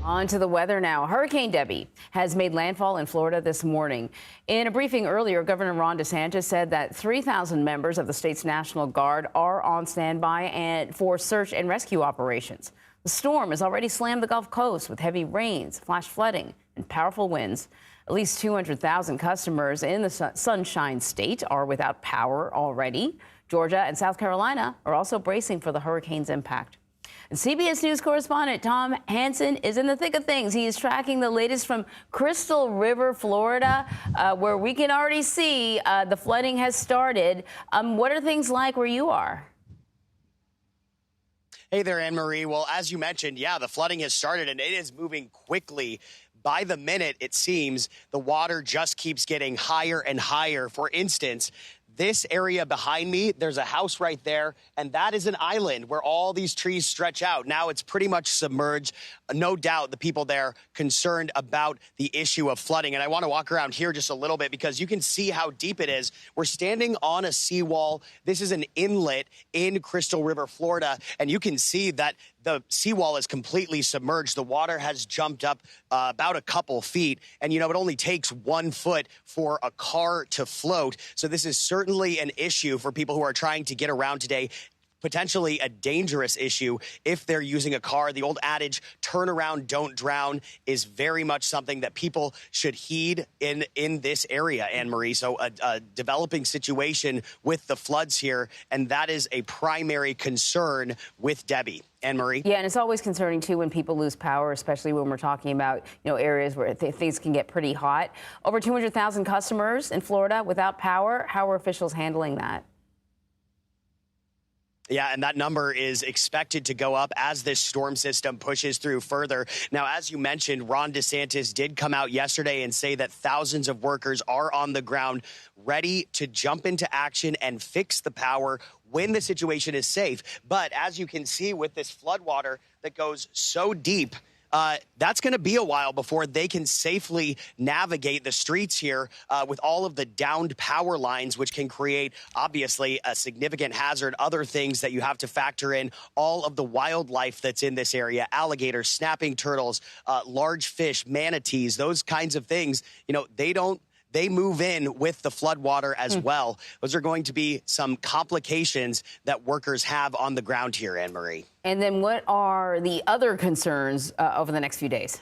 On to the weather now. Hurricane Debby has made landfall in Florida this morning. In a briefing earlier, Governor Ron DeSantis said that 3,000 members of the state's National Guard are on standby and for search and rescue operations. The storm has already slammed the Gulf Coast with heavy rains, flash flooding, and powerful winds. At least 200,000 customers in the Sunshine State are without power already. Georgia and South Carolina are also bracing for the hurricane's impact. And CBS News correspondent Tom Hanson is in the thick of things. He is tracking the latest from Crystal River, Florida, where we can already see the flooding has started. What are things like where you are? Hey there, Anne-Marie. Well, as you mentioned, yeah, the flooding has started and it is moving quickly. By the minute, it seems the water just keeps getting higher and higher. For instance, this area behind me, there's a house right there, and that is an island where all these trees stretch out. Now it's pretty much submerged. No doubt the people there concerned about the issue of flooding. And I want to walk around here just a little bit because you can see how deep it is. We're standing on a seawall. This is an inlet in Crystal River, Florida, and you can see that the seawall is completely submerged. The water has jumped up about a couple feet. And, you know, it only takes 1 foot for a car to float. So this is certainly an issue for people who are trying to get around today. Potentially a dangerous issue if they're using a car. The old adage, turn around, don't drown, is very much something that people should heed in this area, Anne-Marie. So a developing situation with the floods here, and that is a primary concern with Debby. Anne-Marie? Yeah, and it's always concerning, too, when people lose power, especially when we're talking about, areas where things can get pretty hot. Over 200,000 customers in Florida without power. How are officials handling that? Yeah, and that number is expected to go up as this storm system pushes through further. Now, as you mentioned, Ron DeSantis did come out yesterday and say that thousands of workers are on the ground ready to jump into action and fix the power when the situation is safe. But as you can see with this floodwater that goes so deep, that's going to be a while before they can safely navigate the streets here with all of the downed power lines, which can create, obviously, a significant hazard. Other things that you have to factor in, all of the wildlife that's in this area, alligators, snapping turtles, large fish, manatees, those kinds of things, they move in with the floodwater as well. Those are going to be some complications that workers have on the ground here, Anne-Marie. And then what are the other concerns over the next few days?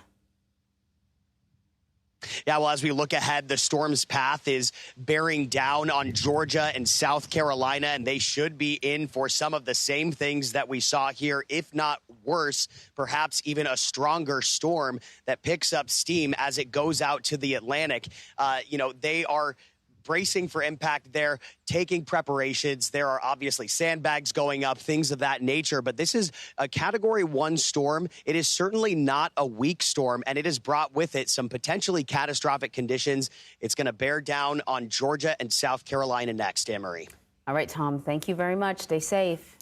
Yeah, well, as we look ahead, the storm's path is bearing down on Georgia and South Carolina, and they should be in for some of the same things that we saw here, if not worse, perhaps even a stronger storm that picks up steam as it goes out to the Atlantic. They are bracing for impact there, taking preparations. There are obviously sandbags going up, things of that nature. But this is a Category 1 storm. It is certainly not a weak storm, and it has brought with it some potentially catastrophic conditions. It's going to bear down on Georgia and South Carolina next, Anne-Marie. All right, Tom, thank you very much. Stay safe.